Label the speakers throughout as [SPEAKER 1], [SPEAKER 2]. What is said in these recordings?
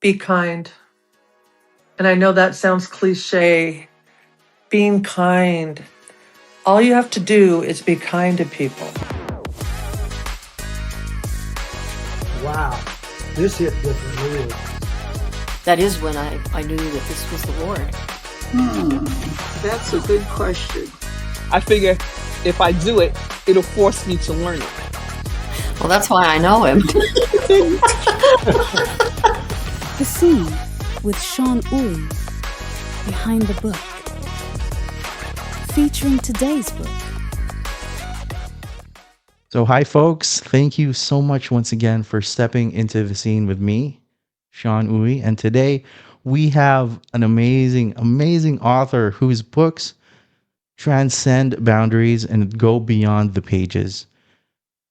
[SPEAKER 1] Be kind. And I know that sounds cliche. Being kind. All you have to do is be kind to people.
[SPEAKER 2] Wow, this hit different, really.
[SPEAKER 3] That is when I knew that this was the Lord.
[SPEAKER 4] That's a good question.
[SPEAKER 5] I figure if I do it, it'll force me to learn it.
[SPEAKER 3] Well, that's why I know him.
[SPEAKER 6] The Scene with Sean Uy, Behind the Book, featuring today's book.
[SPEAKER 7] So, hi, folks. Thank you so much once again for stepping into the scene with me, Sean Uy. And today we have an amazing, amazing author whose books transcend boundaries and go beyond the pages.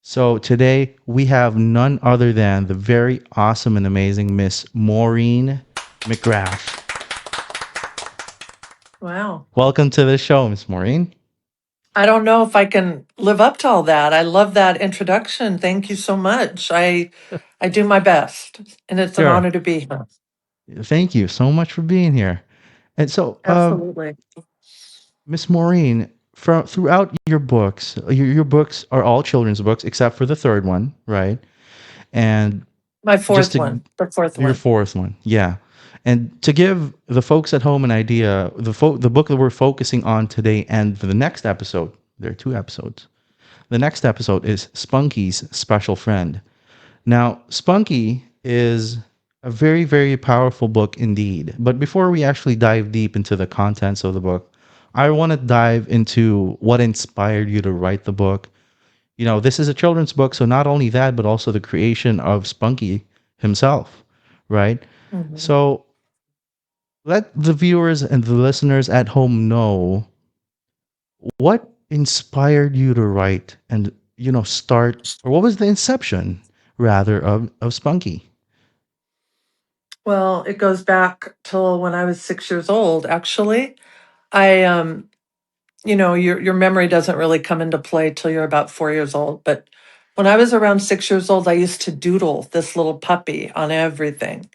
[SPEAKER 7] So, today we have none other than the very awesome and amazing Miss Maureen McGrath.
[SPEAKER 1] Wow.
[SPEAKER 7] Welcome to the show, Miss Maureen.
[SPEAKER 1] I don't know if I can live up to all that. I love that introduction. Thank you so much. I do my best, and it's an
[SPEAKER 7] Sure.
[SPEAKER 1] honor to be here.
[SPEAKER 7] Thank you so much for being here. And so,
[SPEAKER 1] Absolutely.
[SPEAKER 7] Miss Maureen, throughout your books, your books are all children's books except for the third one, right? And
[SPEAKER 1] My
[SPEAKER 7] just
[SPEAKER 1] fourth
[SPEAKER 7] to
[SPEAKER 1] one. The fourth
[SPEAKER 7] your
[SPEAKER 1] one.
[SPEAKER 7] fourth one, yeah. And to give the folks at home an idea, the book that we're focusing on today and for the next episode, there are 2 episodes. The next episode is Spunky's Special Friend. Now, Spunky is a very, very powerful book indeed. But before we actually dive deep into the contents of the book, I want to dive into what inspired you to write the book. You know, this is a children's book, so not only that, but also the creation of Spunky himself, right?
[SPEAKER 1] Mhm.
[SPEAKER 7] So let the viewers and the listeners at home know what inspired you to write and, start, or what was the inception, rather, of Spunky?
[SPEAKER 1] Well, it goes back till when I was 6 years old, actually. I your memory doesn't really come into play till you're about 4 years old, but when I was around 6 years old, I used to doodle this little puppy on everything.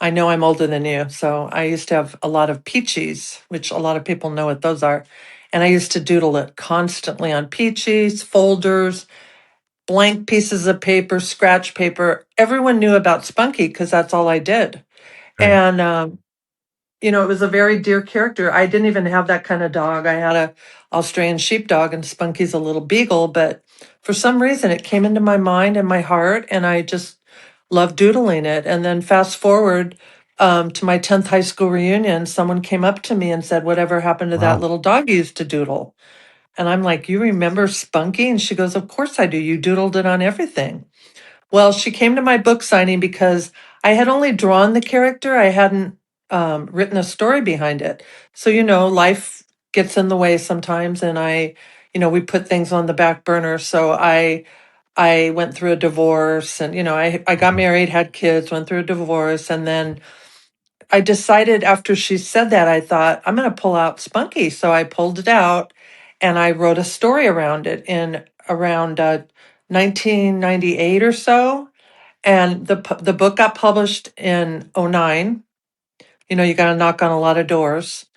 [SPEAKER 1] I know I'm older than you, so I used to have a lot of peaches, which a lot of people know what those are. And I used to doodle it constantly on peaches, folders, blank pieces of paper, scratch paper. Everyone knew about Spunky because that's all I did.
[SPEAKER 7] Right.
[SPEAKER 1] And it was a very dear character. I didn't even have that kind of dog. I had a Australian sheepdog, and Spunky's a little beagle, but for some reason it came into my mind and my heart, and I just loved doodling it. And then fast forward to my 10th high school reunion, someone came up to me and said, "Whatever happened to that
[SPEAKER 7] Wow.
[SPEAKER 1] little dog you used to doodle?" And I'm like, "You remember Spunky?" And she goes, "Of course I do. You doodled it on everything." Well, she came to my book signing because I had only drawn the character. I hadn't written a story behind it. So, life gets in the way sometimes, and we put things on the back burner. So I went through a divorce, and I got
[SPEAKER 7] Mhm.
[SPEAKER 1] married, had kids, went through a divorce, and then I decided after she said that, I thought I'm going to pull out Spunky. So I pulled it out, and I wrote a story around it in around 1998 or so, and the book got published in '09. You got to knock on a lot of doors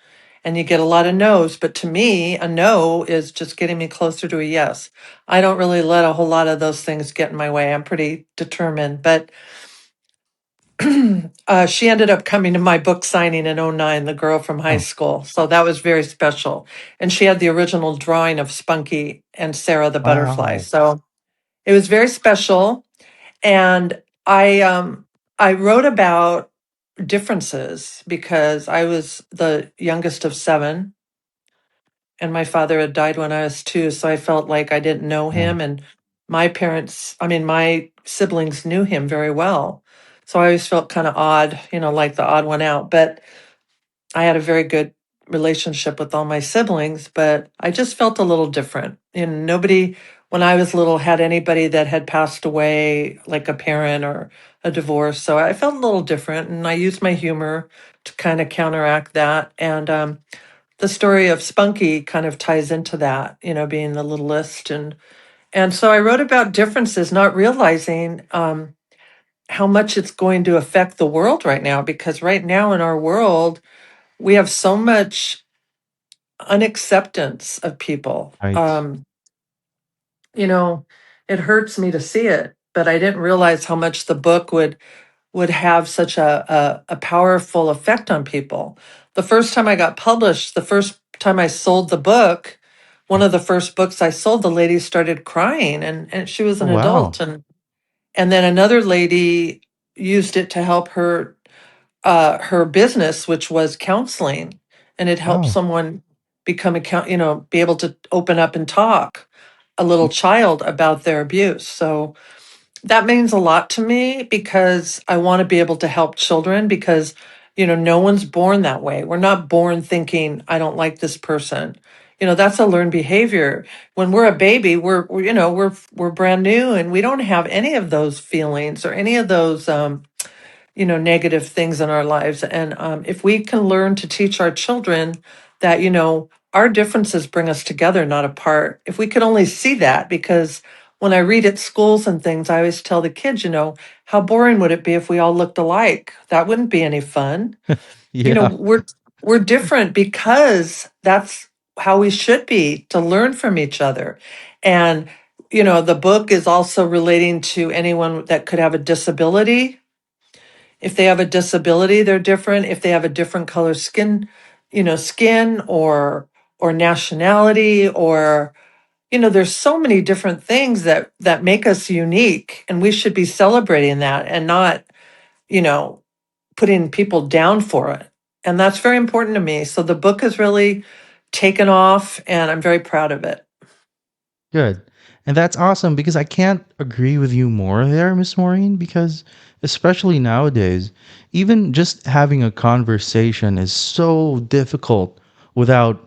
[SPEAKER 1] and you get a lot of no's, but to me a no is just getting me closer to a yes. I don't really let a whole lot of those things get in my way. I'm pretty determined, but she ended up coming to my book signing in '09, the girl from high
[SPEAKER 7] Oh,
[SPEAKER 1] school, so that was very special. And she had the original drawing of Spunky and Sarah the butterfly,
[SPEAKER 7] wow.
[SPEAKER 1] so it was very special. And I wrote about differences because I was the youngest of 7, and my father had died when I was 2, so I felt like I didn't know
[SPEAKER 7] Yeah.
[SPEAKER 1] him, and my siblings knew him very well. So I always felt kind of odd, like the odd one out, but I had a very good relationship with all my siblings, but I just felt a little different. And nobody, when I was little, had anybody that had passed away, like a parent or a divorce. So I felt a little different, and I used my humor to kind of counteract that. And the story of Spunky kind of ties into that, being the littlest, and so I wrote about differences, not realizing. how much it's going to affect the world right now, because right now in our world, we have so much unacceptance of people.
[SPEAKER 7] Right.
[SPEAKER 1] You know, it hurts me to see it, but I didn't realize how much the book would have such a powerful effect on people. The first time I got published, the first time I sold the book, one of the first books I sold, the lady started crying, and she was
[SPEAKER 7] Oh
[SPEAKER 1] an
[SPEAKER 7] wow.
[SPEAKER 1] adult. And then another lady used it to help her business, which was counseling, and it helped
[SPEAKER 7] Wow.
[SPEAKER 1] someone become be able to open up and talk a little child about their abuse. So that means a lot to me, because I want to be able to help children, because no one's born that way. We're not born thinking I don't like this person. That's a learned behavior. When we're a baby, we're brand new, and we don't have any of those feelings or any of those negative things in our lives. And if we can learn to teach our children that, our differences bring us together, not apart. If we could only see that, because when I read at schools and things, I always tell the kids, how boring would it be if we all looked alike? That wouldn't be any fun.
[SPEAKER 7] Yeah.
[SPEAKER 1] We're different, because that's how we should be, to learn from each other. And the book is also relating to anyone that could have a disability. If they have a disability, they're different. If they have a different color skin or nationality, or there's so many different things that make us unique, and we should be celebrating that, and not, you know, putting people down for it. And that's very important to me. So the book has really taken off, and I'm very proud of it.
[SPEAKER 7] Good. And that's awesome because I can't agree with you more there, Miss Maureen, because especially nowadays, even just having a conversation is so difficult without,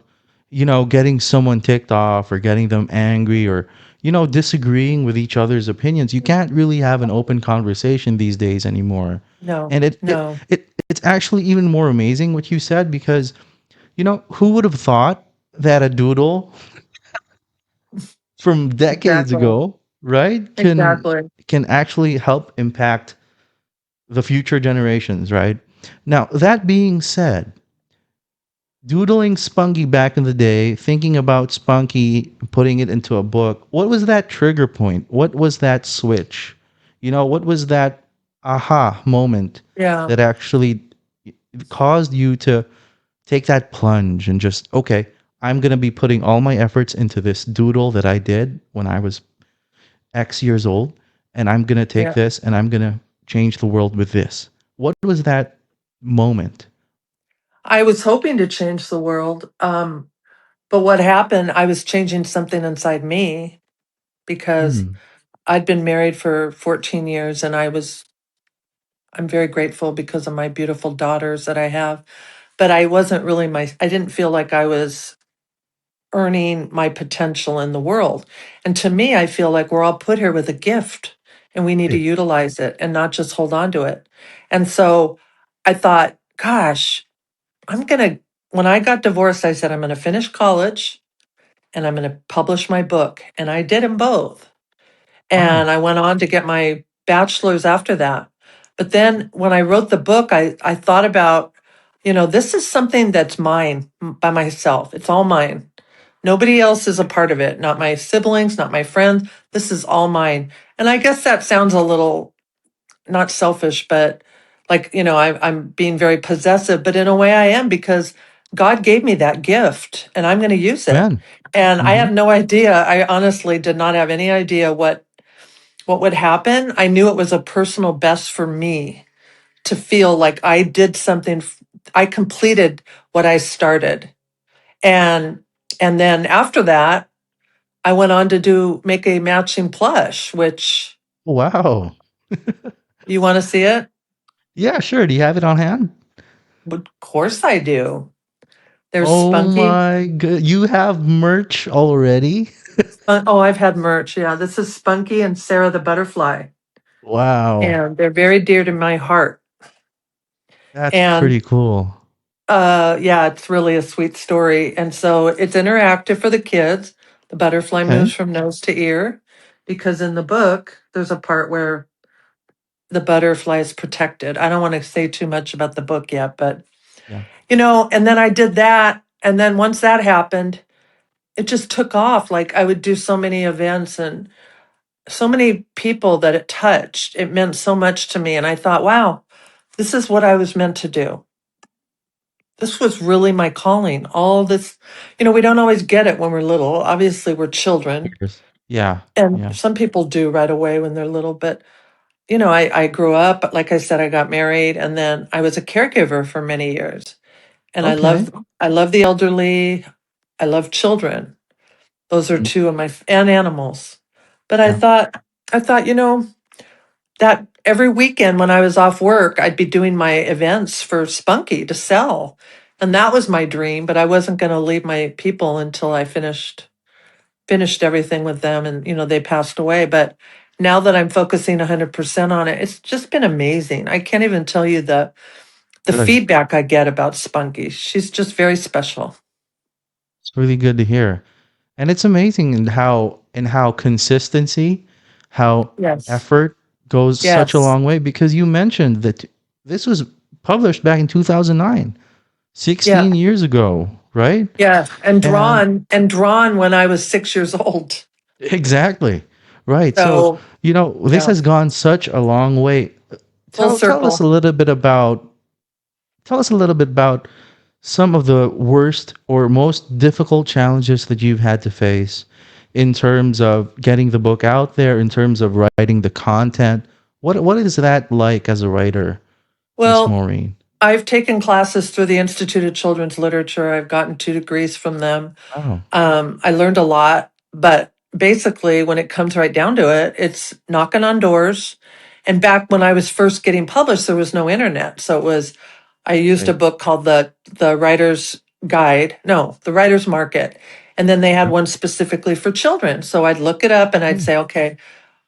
[SPEAKER 7] getting someone ticked off or getting them angry or, disagreeing with each other's opinions. You can't really have an open conversation these days anymore.
[SPEAKER 1] No,
[SPEAKER 7] And
[SPEAKER 1] no,
[SPEAKER 7] it's actually even more amazing what you said because, who would have thought that a doodle from decades
[SPEAKER 1] exactly.
[SPEAKER 7] ago, right,
[SPEAKER 1] Exactly.
[SPEAKER 7] can actually help impact the future generations, right? Now, that being said, doodling Spunky back in the day, thinking about Spunky, putting it into a book, what was that trigger point? What was that switch? What was that aha moment
[SPEAKER 1] Yeah.
[SPEAKER 7] that actually caused you to take that plunge and just, okay, I'm going to be putting all my efforts into this doodle that I did when I was X years old, and I'm going to take
[SPEAKER 1] Yeah.
[SPEAKER 7] this and I'm going to change the world with this. What was that moment?
[SPEAKER 1] I was hoping to change the world. But what happened, I was changing something inside me, because
[SPEAKER 7] Hmm.
[SPEAKER 1] I'd been married for 14 years, and I'm very grateful because of my beautiful daughters that I have. But I didn't feel like I was earning my potential in the world. And to me, I feel like we're all put here with a gift, and we need to
[SPEAKER 7] Right.
[SPEAKER 1] utilize it and not just hold on to it. And so I thought, gosh, when I got divorced, I said, I'm going to finish college and I'm going to publish my book. And I did them both.
[SPEAKER 7] Wow.
[SPEAKER 1] And I went on to get my bachelor's after that. But then when I wrote the book, I thought about, this is something that's mine by myself. It's all mine. Nobody else is a part of it, not my siblings, not my friends. This is all mine. And I guess that sounds a little not selfish, but like, I'm being very possessive, but in a way I am, because God gave me that gift and I'm going to use it.
[SPEAKER 7] Man.
[SPEAKER 1] And I
[SPEAKER 7] Mm-hmm.
[SPEAKER 1] had no idea. I honestly did not have any idea what would happen. I knew it was a personal best for me to feel like I did something. I completed what I started. And and then after that, I went on to make a matching plush, which
[SPEAKER 7] Wow.
[SPEAKER 1] you want to see it?
[SPEAKER 7] Yeah, sure. Do you have it on hand?
[SPEAKER 1] Of course I do. There's
[SPEAKER 7] Oh
[SPEAKER 1] Spunky.
[SPEAKER 7] my good. You have merch already?
[SPEAKER 1] Oh, I've had merch. Yeah, this is Spunky and Sarah the butterfly,
[SPEAKER 7] Wow.
[SPEAKER 1] and they're very dear to my heart.
[SPEAKER 7] That's
[SPEAKER 1] And
[SPEAKER 7] pretty cool.
[SPEAKER 1] yeah, it's really a sweet story. And so it's interactive for the kids. The butterfly moves
[SPEAKER 7] Okay.
[SPEAKER 1] from nose to ear, because in the book there's a part where the butterfly is protected. I don't want to say too much about the book yet, but
[SPEAKER 7] Yeah.
[SPEAKER 1] and then I did that. And then once that happened, it just took off. Like I would do so many events and so many people that it touched. It meant so much to me. And I thought, wow, this is what I was meant to do. This was really my calling. All this, we don't always get it when we're little. Obviously, we're children.
[SPEAKER 7] Years. Yeah.
[SPEAKER 1] And
[SPEAKER 7] Yeah.
[SPEAKER 1] some people do right away when they're little. But, I grew up, like I said, I got married and then I was a caregiver for many years. And
[SPEAKER 7] Okay.
[SPEAKER 1] I love the elderly. I love children. Those are
[SPEAKER 7] Mm,
[SPEAKER 1] two of and animals. But
[SPEAKER 7] yeah.
[SPEAKER 1] I thought, that every weekend when I was off work, I'd be doing my events for Spunky to sell. And that was my dream, but I wasn't going to leave my people until I finished everything with them and they passed away. But now that I'm focusing 100% on it, it's just been amazing. I can't even tell you the
[SPEAKER 7] Good.
[SPEAKER 1] feedback I get about Spunky. She's just very special.
[SPEAKER 7] It's really good to hear. And it's amazing in how consistency, how
[SPEAKER 1] Yes.
[SPEAKER 7] effort goes such a
[SPEAKER 1] Yes.
[SPEAKER 7] long way, because you mentioned that this was published back in 2009,
[SPEAKER 1] Yeah.
[SPEAKER 7] 16 years ago, right?
[SPEAKER 1] Yeah.
[SPEAKER 7] And
[SPEAKER 1] And drawn when I was 6 years old.
[SPEAKER 7] exactly. Right. So,
[SPEAKER 1] So
[SPEAKER 7] this
[SPEAKER 1] yeah,
[SPEAKER 7] has gone such a long way.
[SPEAKER 1] full
[SPEAKER 7] Tell us a
[SPEAKER 1] circle.
[SPEAKER 7] little bit about tell us a little bit about some of the worst or most difficult challenges that you've had to face in terms of getting the book out there, in terms of writing the content. What is that like as a writer, Miss
[SPEAKER 1] Well,
[SPEAKER 7] Maureen?
[SPEAKER 1] I've taken classes through the Institute of Children's Literature. I've gotten 2 degrees from them.
[SPEAKER 7] Oh,
[SPEAKER 1] I learned a lot, but basically, when it comes right down to it, it's knocking on doors. And back when I was first getting published, there was no internet, so I used a
[SPEAKER 7] right.
[SPEAKER 1] book called the Writer's Guide, no, the Writer's Market, and then they had
[SPEAKER 7] Yeah.
[SPEAKER 1] one specifically for children. So I'd look it up and I'd
[SPEAKER 7] Hmm.
[SPEAKER 1] say, okay,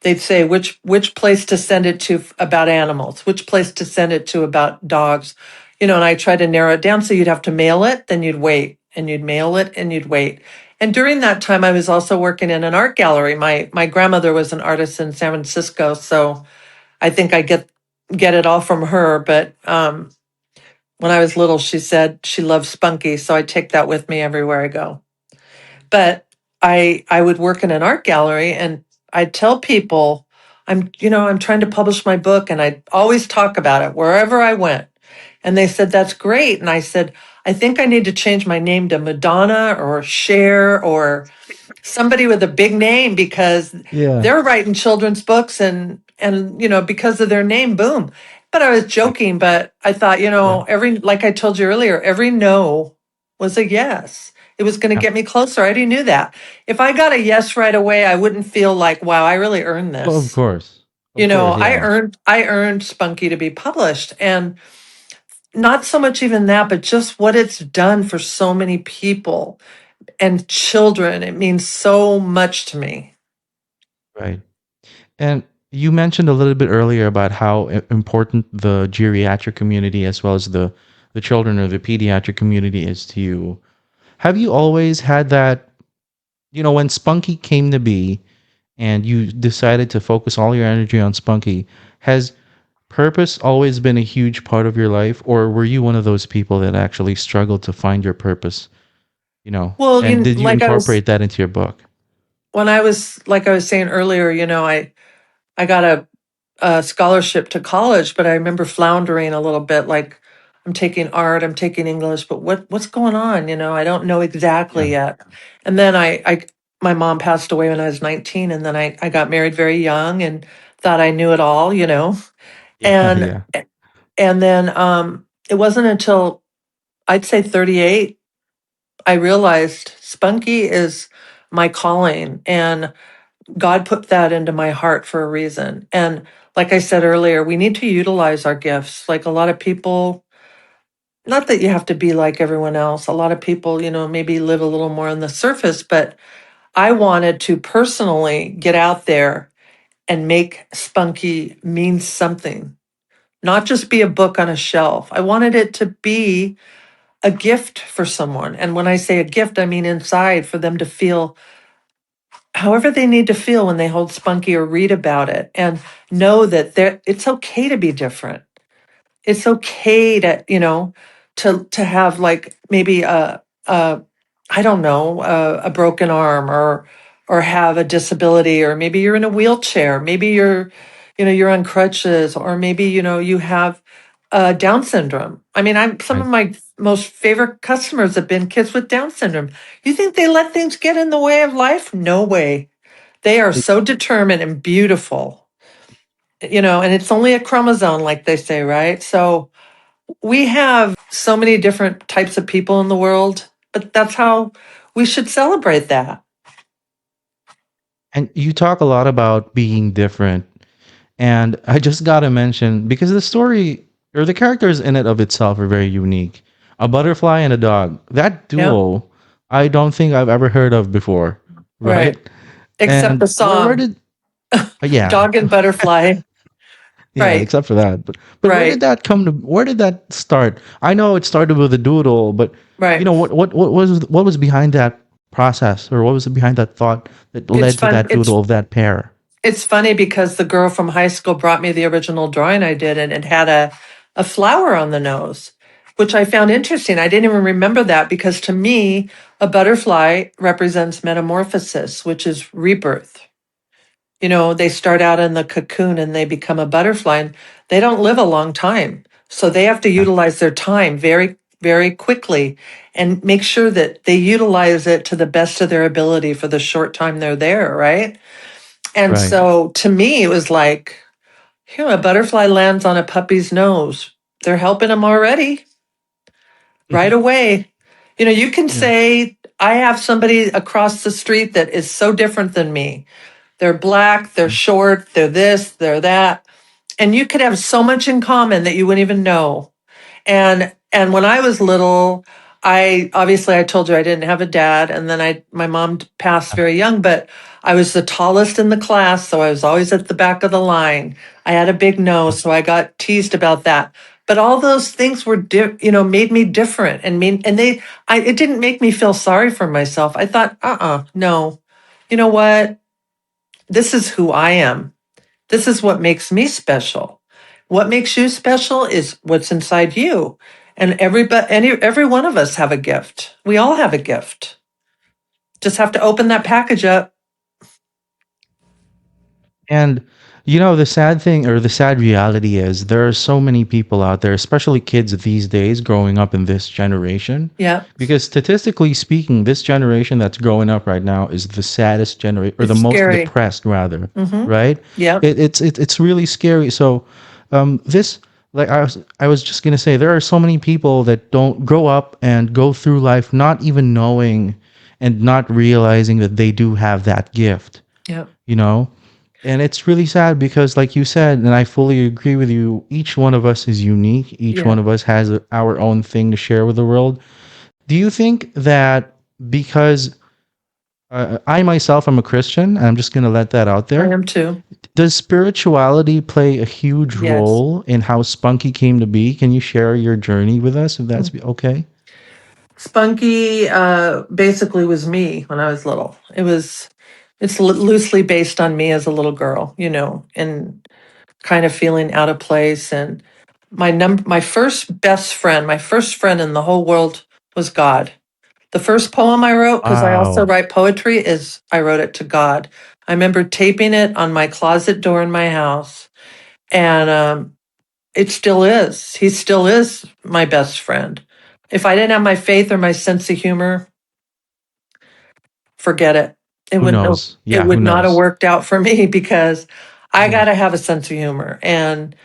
[SPEAKER 1] they'd say which place to send it to about animals, which place to send it to about dogs, and I try to narrow it down. So you'd have to mail it, then you'd wait, and you'd mail it, and you'd wait. And during that time, I was also working in an art gallery. My grandmother was an artist in San Francisco, so I think I get it all from her. But when I was little, she said she loved Spunky, so I take that with me everywhere I go. But I would work in an art gallery and I'd tell people I'm trying to publish my book and I'd always talk about it wherever I went. And they said, that's great. And I said, I think I need to change my name to Madonna or Cher or somebody with a big name because
[SPEAKER 7] Yeah.
[SPEAKER 1] they're writing children's books and because of their name, boom. But I was
[SPEAKER 7] Right.
[SPEAKER 1] joking, but I thought,
[SPEAKER 7] Yeah.
[SPEAKER 1] every like I told you earlier, every no was a yes. It was going to
[SPEAKER 7] Yeah.
[SPEAKER 1] get me closer. I already knew that. If I got a yes right away, I wouldn't feel like, wow, I really earned
[SPEAKER 7] Well, of
[SPEAKER 1] this.
[SPEAKER 7] course. Of course. Yeah.
[SPEAKER 1] I earned Spunky to be published. And not so much even that, but just what it's done for so many people and children. It means so much to me.
[SPEAKER 7] Right. And you mentioned a little bit earlier about how important the geriatric community as well as the children or the pediatric community is to you. Have you always had that, when Spunky came to be and you decided to focus all your energy on Spunky, has purpose always been a huge part of your life, or were you one of those people that actually struggled to find your purpose,
[SPEAKER 1] Well,
[SPEAKER 7] and did you
[SPEAKER 1] like
[SPEAKER 7] incorporate that into your book?
[SPEAKER 1] I was saying earlier, I got a scholarship to college, but I remember floundering a little bit. Like I'm taking art, I'm taking English, but what's going on? I don't know exactly
[SPEAKER 7] Yeah.
[SPEAKER 1] yet. And then my mom passed away when I was 19, and then I got married very young and thought I knew it all.
[SPEAKER 7] Yeah.
[SPEAKER 1] And
[SPEAKER 7] Yeah.
[SPEAKER 1] and then it wasn't until I'd say 38 I realized Spunky is my calling, and God put that into my heart for a reason. And like I said earlier, we need to utilize our gifts. Like a lot of people, not that you have to be like everyone else. A lot of people, maybe live a little more on the surface, but I wanted to personally get out there and make Spunky mean something, not just be a book on a shelf. I wanted it to be a gift for someone. And when I say a gift, I mean inside for them to feel however they need to feel when they hold Spunky or read about it, and know that it's okay to be different. It's okay to, to have like maybe a I don't know, a broken arm, or have a disability, or maybe you're in a wheelchair, maybe you're on crutches, or maybe, you have Down syndrome. I mean, some of
[SPEAKER 7] Right.
[SPEAKER 1] my most favorite customers have been kids with Down syndrome. You think they let things get in the way of life? No way. They are
[SPEAKER 7] It-
[SPEAKER 1] so determined and beautiful, and it's only a chromosome, like they say, right? So we have so many different types of people in the world, but that's how we should celebrate that.
[SPEAKER 7] and you talk a lot about being different. And I just gotta mention, because the story or the characters in it of itself are very unique. A butterfly and a dog. That
[SPEAKER 1] Yeah,
[SPEAKER 7] duo, I don't think I've ever heard of before. Right?
[SPEAKER 1] right. Except
[SPEAKER 7] And
[SPEAKER 1] the
[SPEAKER 7] where
[SPEAKER 1] song,
[SPEAKER 7] did yeah.
[SPEAKER 1] Dog and Butterfly.
[SPEAKER 7] Yeah,
[SPEAKER 1] Right,
[SPEAKER 7] except for that. But where did
[SPEAKER 1] right,
[SPEAKER 7] that come to where did that start? I know it started with a doodle, but
[SPEAKER 1] right.
[SPEAKER 7] what was behind that process, or what was behind that thought that
[SPEAKER 1] It's
[SPEAKER 7] led to
[SPEAKER 1] fun.
[SPEAKER 7] that doodle of that pair?
[SPEAKER 1] It's funny because the girl from high school brought me the original drawing I did, and it had a flower on the nose, which I found interesting. I didn't even remember that because to me, a butterfly represents metamorphosis, which is rebirth. They start out in the cocoon and they become a butterfly, and they don't live a long time. So they have to
[SPEAKER 7] Yeah,
[SPEAKER 1] utilize their time very, very quickly and make sure that they utilize it to the best of their ability for the short time they're there, right? And
[SPEAKER 7] right.
[SPEAKER 1] so to me, it was like, a butterfly lands on a puppy's nose. They're helping him already right
[SPEAKER 7] Mhm.
[SPEAKER 1] away. You can
[SPEAKER 7] Yeah.
[SPEAKER 1] say, I have somebody across the street that is so different than me. They're black, they're
[SPEAKER 7] Mm.
[SPEAKER 1] short, they're this, they're that. And you could have so much in common that you wouldn't even know. And when I was little, I told you I didn't have a dad, and then my mom passed very young, but I was the tallest in the class, so I was always at the back of the line. I had a big nose, so I got teased about that. But all those things made me different, it didn't make me feel sorry for myself. I thought, no, you know what? This is who I am. This is what makes me special. What makes you special is what's inside you. And every one of us have a gift. We all have a gift. Just have to open that package up.
[SPEAKER 7] And the sad thing or the sad reality is there are so many people out there, especially kids these days growing up in this generation.
[SPEAKER 1] Yeah,
[SPEAKER 7] Because statistically speaking, this generation that's growing up right now is the saddest generation, or the
[SPEAKER 1] it's
[SPEAKER 7] most
[SPEAKER 1] scary.
[SPEAKER 7] depressed rather,
[SPEAKER 1] Mm-hmm.
[SPEAKER 7] right?
[SPEAKER 1] Yep.
[SPEAKER 7] It's really scary. So this like I was just gonna say there are so many people that don't grow up and go through life not even knowing and not realizing that they do have that gift,
[SPEAKER 1] Yep.
[SPEAKER 7] you know? And it's really sad because, like you said, and I fully agree with you, each one of us is unique. Each
[SPEAKER 1] Yeah.
[SPEAKER 7] one of us has our own thing to share with the world. Do you think that because I myself am a Christian, and I'm just going to let that out
[SPEAKER 1] I
[SPEAKER 7] there,
[SPEAKER 1] am too.
[SPEAKER 7] does spirituality play a huge
[SPEAKER 1] Yes.
[SPEAKER 7] role in how Spunky came to be? Can you share your journey with us if that's okay?
[SPEAKER 1] Spunky basically was me when I was little. It's loosely based on me as a little girl, and kind of feeling out of place. And my first friend in the whole world was God. The first poem I wrote, because I also
[SPEAKER 7] Wow.
[SPEAKER 1] write poetry, is I wrote it to God. I remember taping it on my closet door in my house, and it still is. He still is my best friend. If I didn't have my faith or my sense of humor, forget it. It
[SPEAKER 7] Who
[SPEAKER 1] wouldn't.
[SPEAKER 7] knows?
[SPEAKER 1] It
[SPEAKER 7] Yeah, who
[SPEAKER 1] would not have
[SPEAKER 7] knows?
[SPEAKER 1] worked out for me because I
[SPEAKER 7] Yeah.
[SPEAKER 1] got to have a sense of humor. And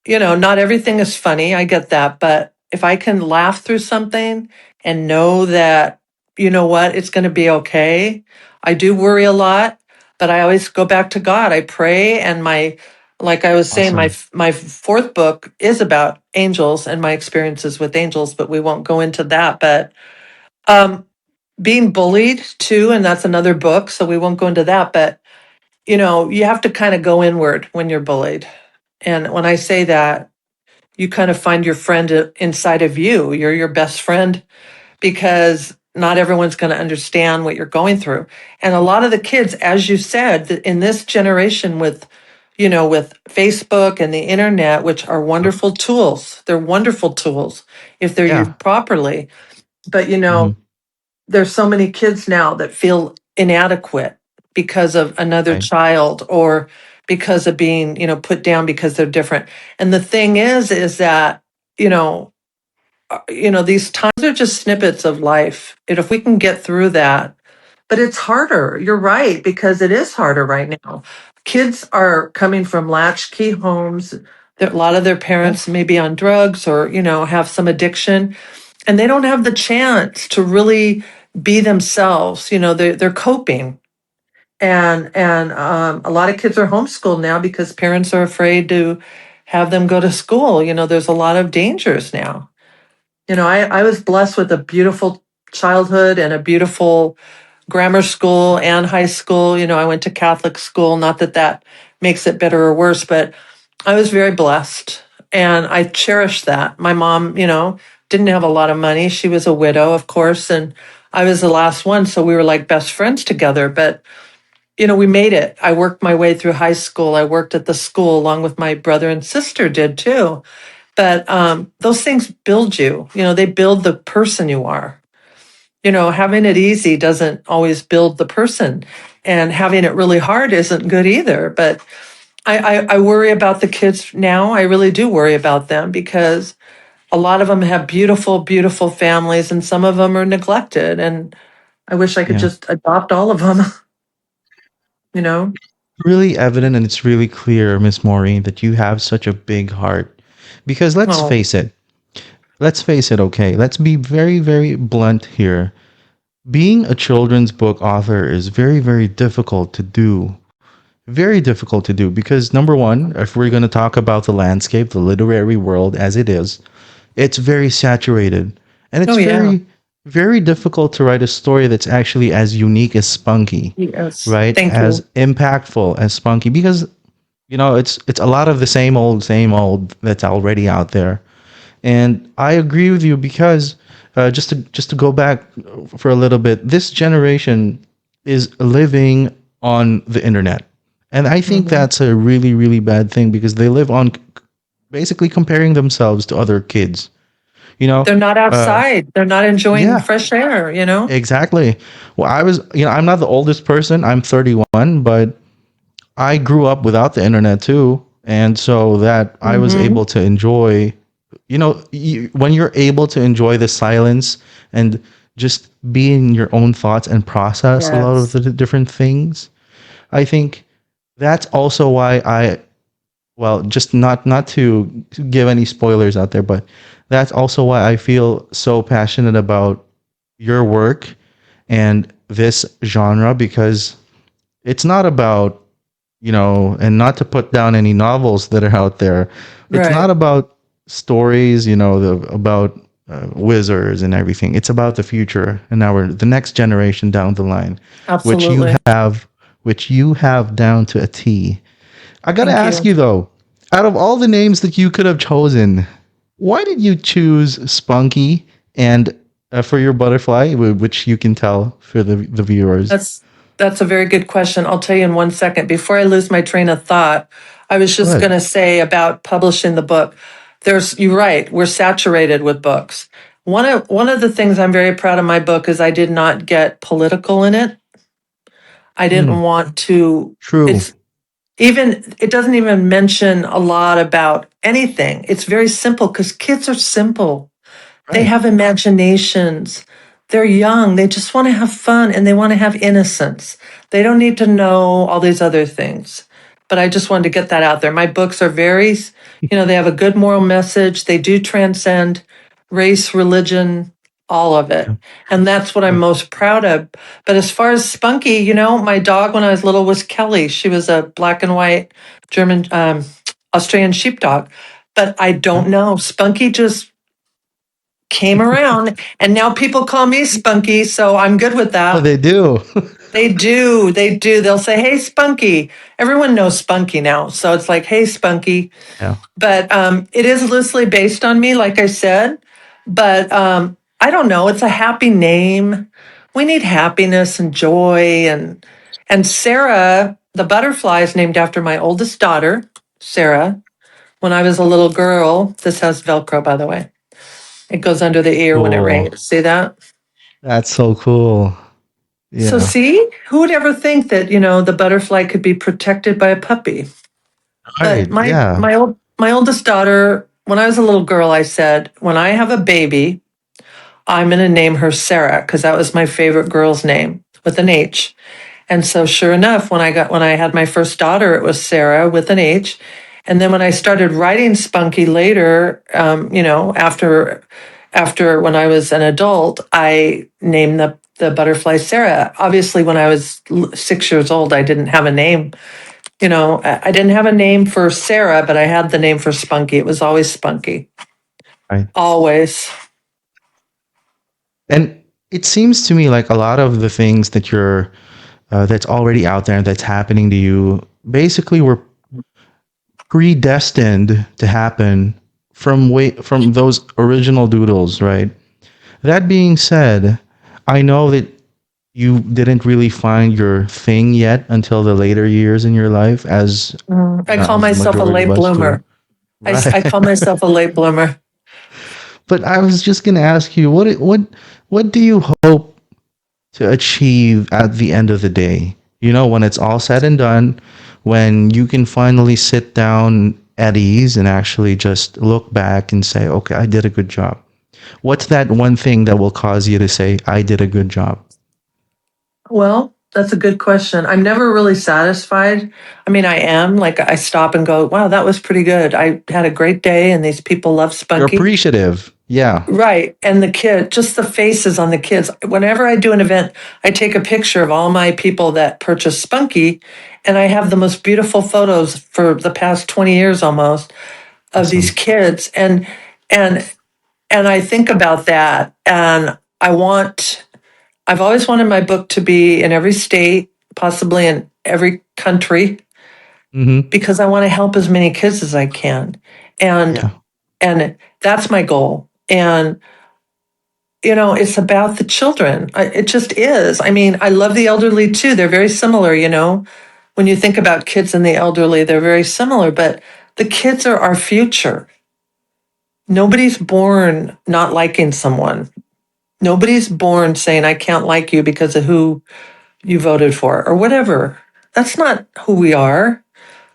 [SPEAKER 1] not everything is funny. I get that. But if I can laugh through something and know that, it's going to be okay. I do worry a lot, but I always go back to God. I pray. And like I was saying,
[SPEAKER 7] Awesome.
[SPEAKER 1] my fourth book is about angels and my experiences with angels, but we won't go into that. But um, being bullied too, and that's another book. So we won't go into that. But, you have to kind of go inward when you're bullied. And when I say that, you kind of find your friend inside of you. You're your best friend because not everyone's going to understand what you're going through. And a lot of the kids, as you said, in this generation with, with Facebook and the internet, which are wonderful tools, they're wonderful tools if they're
[SPEAKER 7] Yeah.
[SPEAKER 1] used properly. But,
[SPEAKER 7] Mhm.
[SPEAKER 1] there's so many kids now that feel inadequate because of another
[SPEAKER 7] Right.
[SPEAKER 1] child or because of being, put down because they're different. And the thing is that, these times are just snippets of life. And if we can get through that, but it's harder. You're right, because it is harder right now. Kids are coming from latchkey homes. A lot of their
[SPEAKER 7] Yeah.
[SPEAKER 1] parents may be on drugs or, have some addiction, and they don't have the chance to really be themselves. They're coping. And a lot of kids are homeschooled now because parents are afraid to have them go to school. There's a lot of dangers now. I was blessed with a beautiful childhood and a beautiful grammar school and high school. I went to Catholic school. Not that that makes it better or worse, but I was very blessed and I cherish that. My mom, didn't have a lot of money. She was a widow, of course, and I was the last one. So we were like best friends together. But, we made it. I worked my way through high school. I worked at the school along with my brother and sister did too. But those things build you, they build the person you are. Having it easy doesn't always build the person, and having it really hard isn't good either. But I worry about the kids now. I really do worry about them because a lot of them have beautiful, beautiful families, and some of them are neglected. And I wish I could
[SPEAKER 7] Yeah.
[SPEAKER 1] just adopt all of them, you know?
[SPEAKER 7] Really evident and it's really clear, Miss Maureen, that you have such a big heart. Because
[SPEAKER 1] Oh,
[SPEAKER 7] let's face it, okay? Let's be very, very blunt here. Being a children's book author is very, very difficult to do. Very difficult to do because, number one, if we're going to talk about the landscape, the literary world as it is, it's very saturated. And
[SPEAKER 1] oh
[SPEAKER 7] it's
[SPEAKER 1] yeah.
[SPEAKER 7] very, very difficult to write a story that's actually as unique as Spunky,
[SPEAKER 1] Yes.
[SPEAKER 7] right?
[SPEAKER 1] Thank
[SPEAKER 7] As
[SPEAKER 1] you.
[SPEAKER 7] impactful as Spunky, because it's a lot of the same old that's already out there. And I agree with you because just to go back for a little bit, this generation is living on the internet, and I think
[SPEAKER 1] Hmm.
[SPEAKER 7] that's a really really bad thing because they live on basically comparing themselves to other kids. You know,
[SPEAKER 1] They're not
[SPEAKER 7] uh,
[SPEAKER 1] outside. They're not enjoying
[SPEAKER 7] yeah,
[SPEAKER 1] fresh air.
[SPEAKER 7] exactly. Well, I'm not the oldest person. I'm 31, but I grew up without the internet too, and so that I was
[SPEAKER 1] Hmm.
[SPEAKER 7] able to enjoy. When you're able to enjoy the silence and just be in your own thoughts and process a lot of
[SPEAKER 1] Yes.
[SPEAKER 7] the different things, I think that's also why well, just not to give any spoilers out there, but that's also why I feel so passionate about your work and this genre because it's not about and not to put down any novels that are out there. It's not
[SPEAKER 1] Right.
[SPEAKER 7] about stories, about wizards and everything. It's about the future and the next generation down the line, which you
[SPEAKER 1] Absolutely.
[SPEAKER 7] have, which you have down to a T. I gotta
[SPEAKER 1] Thank
[SPEAKER 7] ask
[SPEAKER 1] you.
[SPEAKER 7] you though, out of all the names that you could have chosen, why did you choose Spunky and for your butterfly, which you can tell for the viewers?
[SPEAKER 1] That's that's a very good question. I'll tell you in 1 second. Before I lose my train of thought, I was
[SPEAKER 7] Go
[SPEAKER 1] just
[SPEAKER 7] ahead.
[SPEAKER 1] going to say about publishing the book. You're right. We're saturated with books. One of the things I'm very proud of my book is I did not get political in it. I
[SPEAKER 7] Mm,
[SPEAKER 1] didn't want to.
[SPEAKER 7] true.
[SPEAKER 1] It doesn't even mention a lot about anything. It's very simple because kids are simple. They
[SPEAKER 7] Right.
[SPEAKER 1] have imaginations. They're young. They just want to have fun and they want to have innocence. They don't need to know all these other things. But I just wanted to get that out there. My books are they have a good moral message. They do transcend race, religion, all of it.
[SPEAKER 7] Yeah.
[SPEAKER 1] And that's what I'm
[SPEAKER 7] Yeah.
[SPEAKER 1] most proud of. But as far as Spunky, my dog when I was little was Kelly. She was a black and white German, Australian sheepdog. But I
[SPEAKER 7] Yeah.
[SPEAKER 1] don't know. Spunky just came around and now people call me Spunky, so I'm good with
[SPEAKER 7] Oh,
[SPEAKER 1] that.
[SPEAKER 7] they do.
[SPEAKER 1] They do. They'll say, "Hey, Spunky." Everyone knows Spunky now, so it's like, "Hey, Spunky."
[SPEAKER 7] Yeah.
[SPEAKER 1] But it is loosely based on me, like I said. But I don't know. It's a happy name. We need happiness and joy, and Sarah, the butterfly, is named after my oldest daughter, Sarah. When I was a little girl, this has Velcro, by the way. It goes under the ear when it
[SPEAKER 7] Cool.
[SPEAKER 1] rains. See that?
[SPEAKER 7] That's so cool.
[SPEAKER 1] So
[SPEAKER 7] Yeah.
[SPEAKER 1] see, who would ever think that, the butterfly could be protected by a puppy?
[SPEAKER 7] Right.
[SPEAKER 1] But my
[SPEAKER 7] Yeah.
[SPEAKER 1] my old my oldest daughter, when I was a little girl, I said, when I have a baby, I'm going to name her Sarah because that was my favorite girl's name with an H. And so sure enough, when I had my first daughter, it was Sarah with an H. And then when I started writing Spunky later, after when I was an adult, I named the butterfly Sarah. Obviously, when I was 6 years old, I didn't have a name. I didn't have a name for Sarah, but I had the name for Spunky. It was always Spunky.
[SPEAKER 7] Right.
[SPEAKER 1] Always.
[SPEAKER 7] And it seems to me like a lot of the things that you're that's already out there and that's happening to you basically were predestined to happen from those original doodles, right? That being said, I know that you didn't really find your thing yet until the later years in your life, as
[SPEAKER 1] I call
[SPEAKER 7] as the
[SPEAKER 1] myself a
[SPEAKER 7] majority of
[SPEAKER 1] late
[SPEAKER 7] us do.
[SPEAKER 1] bloomer. I
[SPEAKER 7] Right.
[SPEAKER 1] call myself a late bloomer.
[SPEAKER 7] But I was just gonna ask you, what do you hope to achieve at the end of the day? When it's all said and done, when you can finally sit down at ease and actually just look back and say, okay, I did a good job. What's that one thing that will cause you to say, I did a good job?
[SPEAKER 1] Well, that's a good question. I'm never really satisfied. I mean, I am like, I stop and go, wow, that was pretty good. I had a great day and these people love
[SPEAKER 7] You're
[SPEAKER 1] Spunky.
[SPEAKER 7] appreciative. Yeah.
[SPEAKER 1] Right. And the kid, just the faces on the kids. Whenever I do an event, I take a picture of all my people that purchase Spunky, and I have the most beautiful photos for the past 20 years almost of these
[SPEAKER 7] Awesome.
[SPEAKER 1] kids. And and I think about that, and I've always wanted my book to be in every state, possibly in every country,
[SPEAKER 7] Mm-hmm.
[SPEAKER 1] because I want to help as many kids as I can. And
[SPEAKER 7] Yeah.
[SPEAKER 1] and that's my goal. And it's about the children. It just is. I mean, I love the elderly too. They're very similar, When you think about kids and the elderly, they're very similar, but the kids are our future. Nobody's born not liking someone. Nobody's born saying, I can't like you because of who you voted for or whatever. That's not who we are.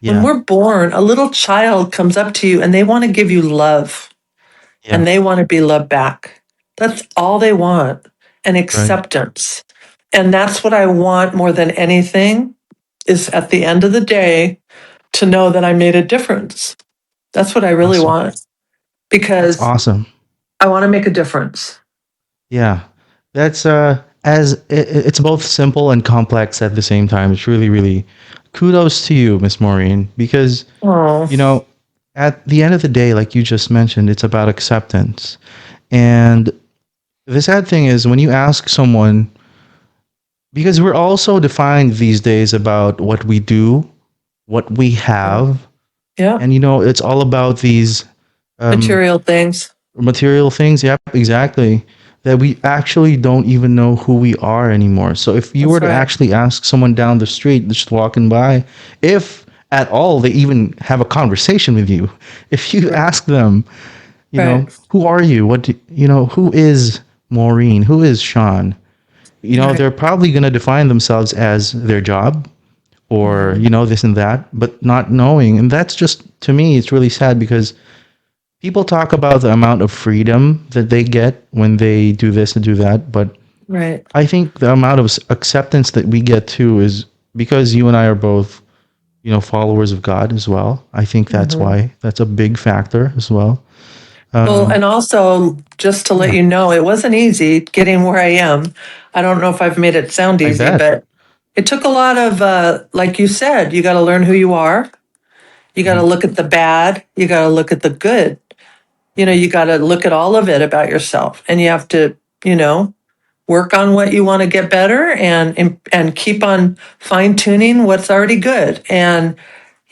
[SPEAKER 1] When
[SPEAKER 7] Yeah.
[SPEAKER 1] we're born, a little child comes up to you and they want to give you love
[SPEAKER 7] Yeah.
[SPEAKER 1] and they want to be loved back. That's all they want, and
[SPEAKER 7] Right.
[SPEAKER 1] acceptance. And that's what I want more than anything, is at the end of the day to know that I made a difference. That's what I really
[SPEAKER 7] Awesome.
[SPEAKER 1] want,
[SPEAKER 7] That's
[SPEAKER 1] because
[SPEAKER 7] awesome.
[SPEAKER 1] I want to make a difference.
[SPEAKER 7] Yeah. That's it's both simple and complex at the same time. It's really, really kudos to you, Miss Maureen, because
[SPEAKER 1] Oh,
[SPEAKER 7] you know, at the end of the day, like you just mentioned, it's about acceptance. And the sad thing is when you ask someone, because we're also defined these days about what we do, what we have,
[SPEAKER 1] yeah,
[SPEAKER 7] and it's all about these um,
[SPEAKER 1] material things.
[SPEAKER 7] material things. Yep, exactly. That we actually don't even know who we are anymore. So if you were
[SPEAKER 1] That's
[SPEAKER 7] to
[SPEAKER 1] right.
[SPEAKER 7] actually ask someone down the street just walking by, if at all they even have a conversation with you, if you
[SPEAKER 1] Right.
[SPEAKER 7] ask them,
[SPEAKER 1] Right.
[SPEAKER 7] who are you? Who is Maureen? Who is Sean?
[SPEAKER 1] Right.
[SPEAKER 7] They're probably going to define themselves as their job or,
[SPEAKER 1] Mhm.
[SPEAKER 7] this and that, but not knowing. And that's just, to me, it's really sad because people talk about the amount of freedom that they get when they do this and do that. But
[SPEAKER 1] Right.
[SPEAKER 7] I think the amount of acceptance that we get too is because you and I are both, followers of God as well. I think that's
[SPEAKER 1] Mhm.
[SPEAKER 7] why that's a big factor as well.
[SPEAKER 1] Well,
[SPEAKER 7] Um,
[SPEAKER 1] and also, just to let
[SPEAKER 7] yeah,
[SPEAKER 1] you know, it wasn't easy getting where I am. I don't know if I've made it sound
[SPEAKER 7] I
[SPEAKER 1] easy,
[SPEAKER 7] bet.
[SPEAKER 1] but it took a lot of, like you said, you got to learn who you are. You got to
[SPEAKER 7] Mhm.
[SPEAKER 1] look at the bad. You got to look at the good. You got to look at all of it about yourself, and you have to, work on what you want to get better, and keep on fine tuning what's already good. And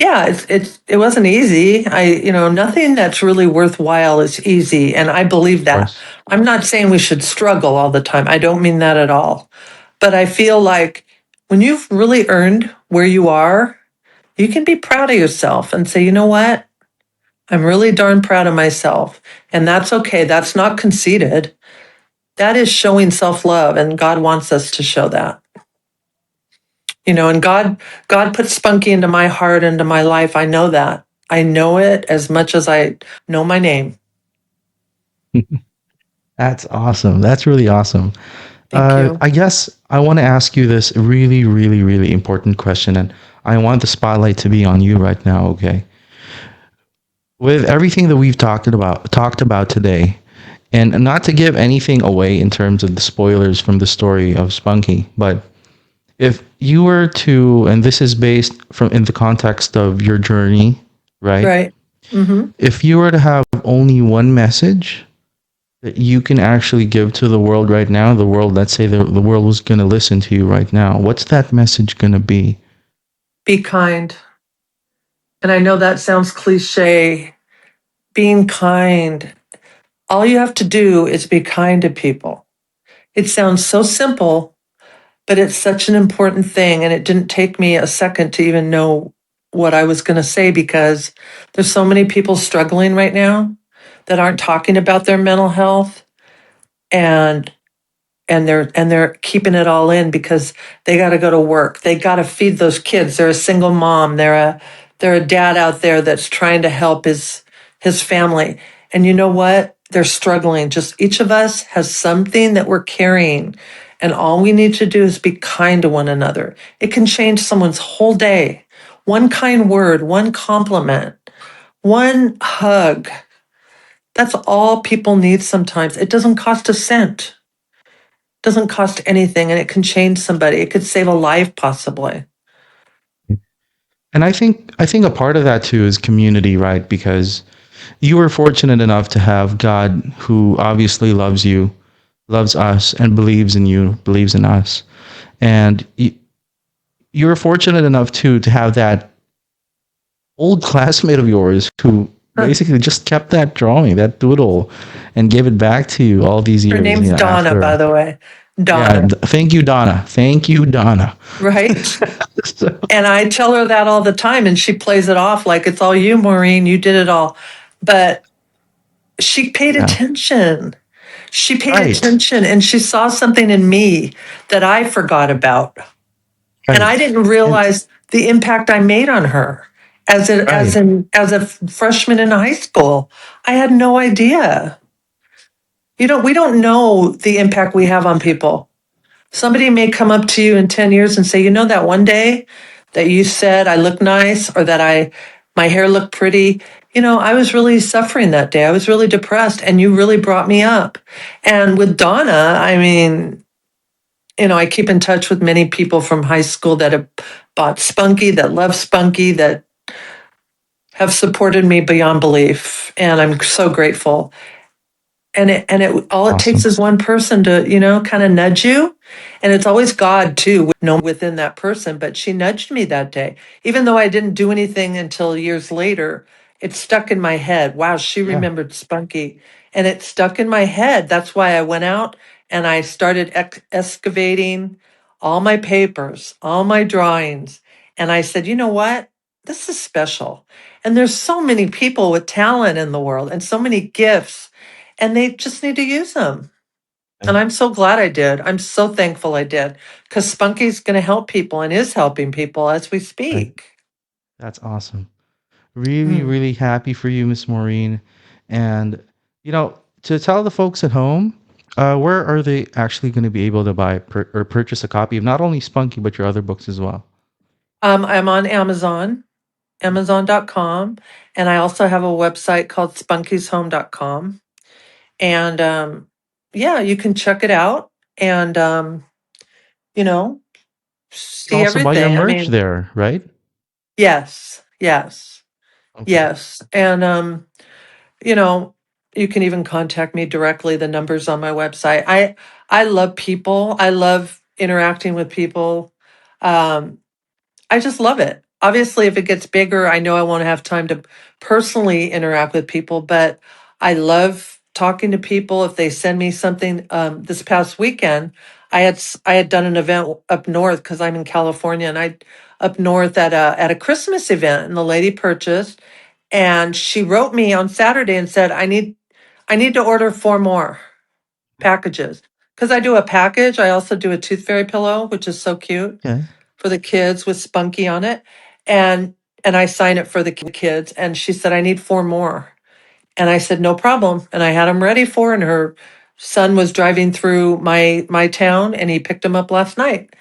[SPEAKER 1] yeah, it wasn't easy. Nothing that's really worthwhile is easy, and I believe
[SPEAKER 7] Of
[SPEAKER 1] that.
[SPEAKER 7] course.
[SPEAKER 1] I'm not saying we should struggle all the time. I don't mean that at all. But I feel like when you've really earned where you are, you can be proud of yourself and say, you know what? I'm really darn proud of myself. And that's okay. That's not conceited. That is showing self-love, and God wants us to show that. And God put Spunky into my heart, into my life. I know that. I know it as much as I know my name.
[SPEAKER 7] That's awesome. That's really awesome.
[SPEAKER 1] Thank you.
[SPEAKER 7] I guess I want to ask you this really, really, really important question, and I want the spotlight to be on you right now. Okay, with everything that we've talked about today, and not to give anything away in terms of the spoilers from the story of Spunky, but if you were to, and this is based from in the context of your journey, right?
[SPEAKER 1] Right. Mm-hmm.
[SPEAKER 7] If you were to have only one message that you can actually give to the world right now, the world, let's say the world was going to listen to you right now, what's that message going to be?
[SPEAKER 1] Be kind. And I know that sounds cliche. Being kind. All you have to do is be kind to people. It sounds so simple, but it's such an important thing. And it didn't take me a second to even know what I was going to say, because there's so many people struggling right now that aren't talking about their mental health. And they're keeping it all in because they got to go to work. They got to feed those kids. They're a single mom. They're a dad out there that's trying to help his family. And you know what? They're struggling. Just each of us has something that we're carrying, and all we need to do is be kind to one another. It can change someone's whole day. One kind word, one compliment, one hug. That's all people need sometimes. It doesn't cost a cent, doesn't cost anything, and it can change somebody. It could save a life possibly.
[SPEAKER 7] And I think a part of that too is community, right? Because you were fortunate enough to have God, who obviously loves you, loves us, and believes in you, believes in us. And you were fortunate enough too to have that old classmate of yours who
[SPEAKER 1] Huh.
[SPEAKER 7] basically just kept that drawing, that doodle, and gave it back to you all these
[SPEAKER 1] Her
[SPEAKER 7] years,
[SPEAKER 1] name's Donna, by
[SPEAKER 7] after.
[SPEAKER 1] the way.
[SPEAKER 7] Yeah,
[SPEAKER 1] Donna,
[SPEAKER 7] thank you, Donna. Thank you, Donna.
[SPEAKER 1] right?
[SPEAKER 7] So,
[SPEAKER 1] And I tell her that all the time, and she plays it off like it's all you, Maureen. You did it all. But she paid
[SPEAKER 7] yeah,
[SPEAKER 1] attention. She paid
[SPEAKER 7] right,
[SPEAKER 1] attention, and she saw something in me that I forgot about. And I
[SPEAKER 7] right,
[SPEAKER 1] didn't
[SPEAKER 7] and
[SPEAKER 1] realize the impact I made on her
[SPEAKER 7] right.
[SPEAKER 1] as a freshman in high school. I had no idea. We don't know the impact we have on people. Somebody may come up to you in 10 years and say, that one day that you said I look nice, or that my hair looked pretty, I was really suffering that day. I was really depressed, and you really brought me up. And with Donna, I mean, I keep in touch with many people from high school that have bought Spunky, that love Spunky, that have supported me beyond belief. And I'm so grateful. And it all it takes
[SPEAKER 7] Awesome.
[SPEAKER 1] is one person to kind of nudge you, and it's always God too, within that person. But she nudged me that day, even though I didn't do anything until years later. It stuck in my head. Wow, she
[SPEAKER 7] Yeah,
[SPEAKER 1] remembered Spunky, and it stuck in my head. That's why I went out and I started excavating all my papers, all my drawings, and I said, you know what, this is special. And there's so many people with talent in the world and so many gifts, and they just need to use them. And
[SPEAKER 7] right,
[SPEAKER 1] I'm so glad I did. I'm so thankful I did, because Spunky's going to help people and is helping people as we
[SPEAKER 7] right.
[SPEAKER 1] speak.
[SPEAKER 7] That's awesome. Really,
[SPEAKER 1] Mm.
[SPEAKER 7] really happy for you, Miss Maureen. And to tell the folks at home, where are they actually going to be able to buy or purchase a copy of not only Spunky but your other books as well?
[SPEAKER 1] I'm on Amazon, amazon.com, and I also have a website called spunkyshome.com. And yeah, you can check it out and you know,
[SPEAKER 7] You can
[SPEAKER 1] see
[SPEAKER 7] also buy your
[SPEAKER 1] everything. I
[SPEAKER 7] merch
[SPEAKER 1] mean,
[SPEAKER 7] there, right?
[SPEAKER 1] yes, yes,
[SPEAKER 7] Okay.
[SPEAKER 1] yes. And you know, you can even contact me directly. The number's on my website. I love people. I love interacting with people. Um, I just love it. obviously, if it gets bigger, I know I won't have time to personally interact with people, but I love talking to people. If they send me something, this past weekend, I had done an event up north because I'm in California, and I up north at a Christmas event, and the lady purchased, and she wrote me on Saturday and said, I need to order 4 more packages because I do a package. I also do a tooth fairy pillow, which is so cute
[SPEAKER 7] Okay.
[SPEAKER 1] for the kids with Spunky on it. And I sign it for the kids. And she said, I need 4 more. And I said, no problem. And I had them ready for her. And her son was driving through my town and he picked them up last night.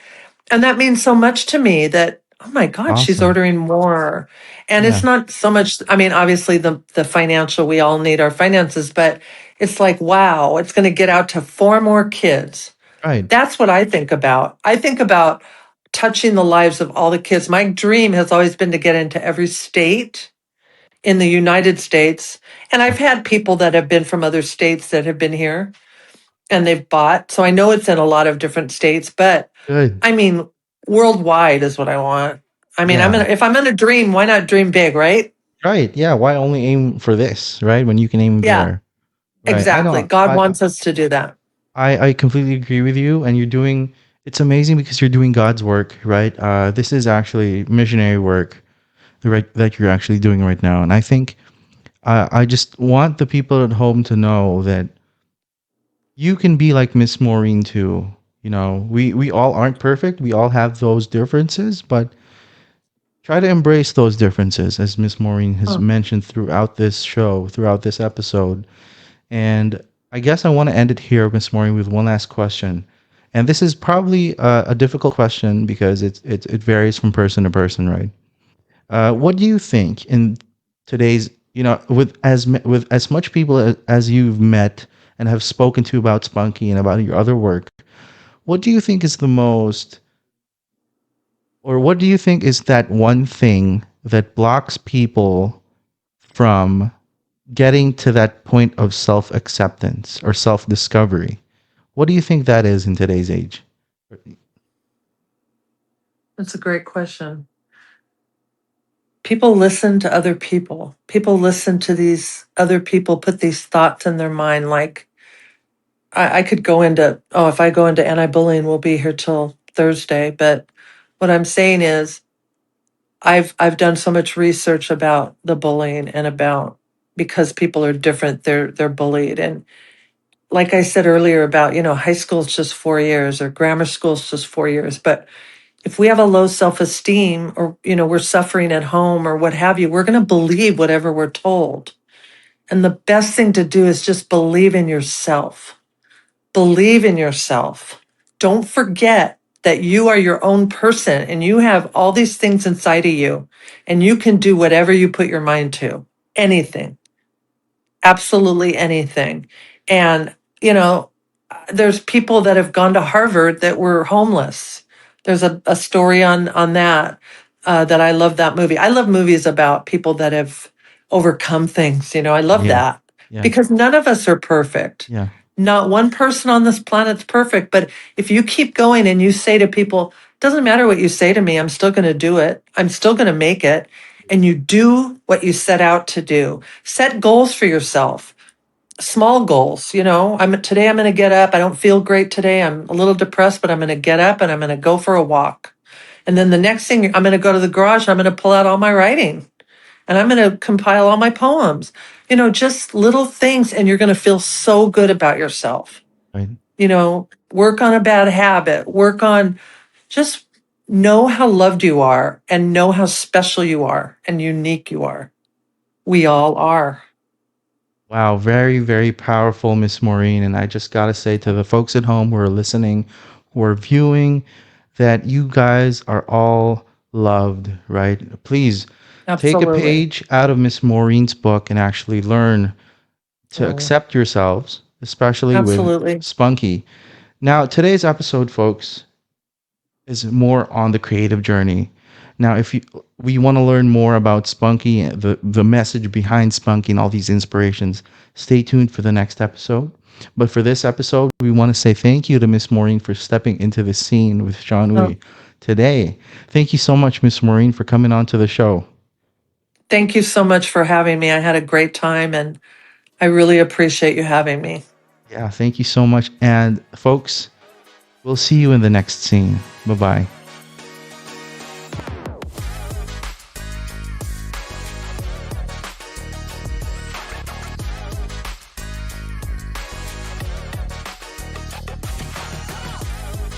[SPEAKER 1] And that means so much to me that, oh my God, she's
[SPEAKER 7] Awesome.
[SPEAKER 1] ordering more. And it's
[SPEAKER 7] Yeah.
[SPEAKER 1] not so much, I mean, obviously the financial, we all need our finances, but it's like, wow, it's going to get out to 4 more kids.
[SPEAKER 7] Right.
[SPEAKER 1] That's what I think about. I think about touching the lives of all the kids. My dream has always been to get into every state in the United States. And I've had people that have been from other states that have been here and they've bought. So I know it's in a lot of different states, but
[SPEAKER 7] Good.
[SPEAKER 1] I mean, worldwide is what I want. I mean,
[SPEAKER 7] Yeah.
[SPEAKER 1] if I'm gonna dream, why not dream big, right?
[SPEAKER 7] Right. Yeah. Why only aim for this, right? When you can aim
[SPEAKER 1] Yeah,
[SPEAKER 7] there. Right. I
[SPEAKER 1] exactly.
[SPEAKER 7] know.
[SPEAKER 1] God wants us to do that.
[SPEAKER 7] I completely agree with you. And you're doing, it's amazing because you're doing God's work, right? This is actually missionary work, right, that you're actually doing right now. And I think I just want the people at home to know that you can be like Miss Maureen too. You know, we all aren't perfect. We all have those differences, but try to embrace those differences, as Miss Maureen has
[SPEAKER 1] Oh,
[SPEAKER 7] mentioned throughout this show, throughout this episode. And I guess I want to end it here, Miss Maureen, with one last question. And this is probably a difficult question because it varies from person to person, right? What do you think in today's, you know, with as much people as you've met and have spoken to about Spunky and about your other work, what do you think is the most, or what do you think is that one thing that blocks people from getting to that point of self acceptance or self discovery? What do you think that is in today's age?
[SPEAKER 1] that's a great question. People listen to other people. People listen to these other people put these thoughts in their mind. Like I could go into, oh, if I go into anti-bullying, we'll be here till Thursday. But what I'm saying is I've done so much research about the bullying and about because people are different, they're bullied. And like I said earlier about, high school's just 4 years or grammar school's just 4 years. But if we have a low self-esteem or, we're suffering at home or what have you, we're going to believe whatever we're told. And the best thing to do is just believe in yourself. Believe in yourself. Don't forget that you are your own person and you have all these things inside of you and you can do whatever you put your mind to. Anything, absolutely anything. And, there's people that have gone to Harvard that were homeless. There's a story on that that I love that movie. I love movies about people that have overcome things. I love
[SPEAKER 7] Yeah.
[SPEAKER 1] that
[SPEAKER 7] Yeah.
[SPEAKER 1] because none of us are perfect.
[SPEAKER 7] Yeah.
[SPEAKER 1] Not one person on this planet's perfect. But if you keep going and you say to people, doesn't matter what you say to me, I'm still going to do it. I'm still going to make it. And you do what you set out to do. Set goals for yourself, small goals. Today I'm going to get up. I don't feel great today. I'm a little depressed, but I'm going to get up and I'm going to go for a walk. And then the next thing, I'm going to go to the garage. I'm going to pull out all my writing and I'm going to compile all my poems. Just little things, and you're going to feel so good about yourself.
[SPEAKER 7] Right.
[SPEAKER 1] Work on a bad habit. Work on just know how loved you are and know how special you are and unique you are. We all are.
[SPEAKER 7] Wow, very, very powerful, Miss Maureen. And I just got to say to the folks at home who are listening, who are viewing, that you guys are all loved, right? Please take a
[SPEAKER 1] Absolutely.
[SPEAKER 7] page out of Miss Maureen's book and actually learn to
[SPEAKER 1] Mm,
[SPEAKER 7] accept yourselves, especially with
[SPEAKER 1] absolutely.
[SPEAKER 7] Spunky. Now, today's episode, folks, is more on the creative journey. Now, if you we want to learn more about Spunky, the message behind Spunky, and all these inspirations, stay tuned for the next episode. But for this episode, we want to say thank you to Miss Maureen for stepping into the scene with Sean
[SPEAKER 1] Oh,
[SPEAKER 7] Wee today. Thank you so much, Miss Maureen, for coming on to the show.
[SPEAKER 1] Thank you so much for having me. I had a great time and I really appreciate you having me.
[SPEAKER 7] Yeah, thank you so much. And folks, we'll see you in the next scene. Bye-bye.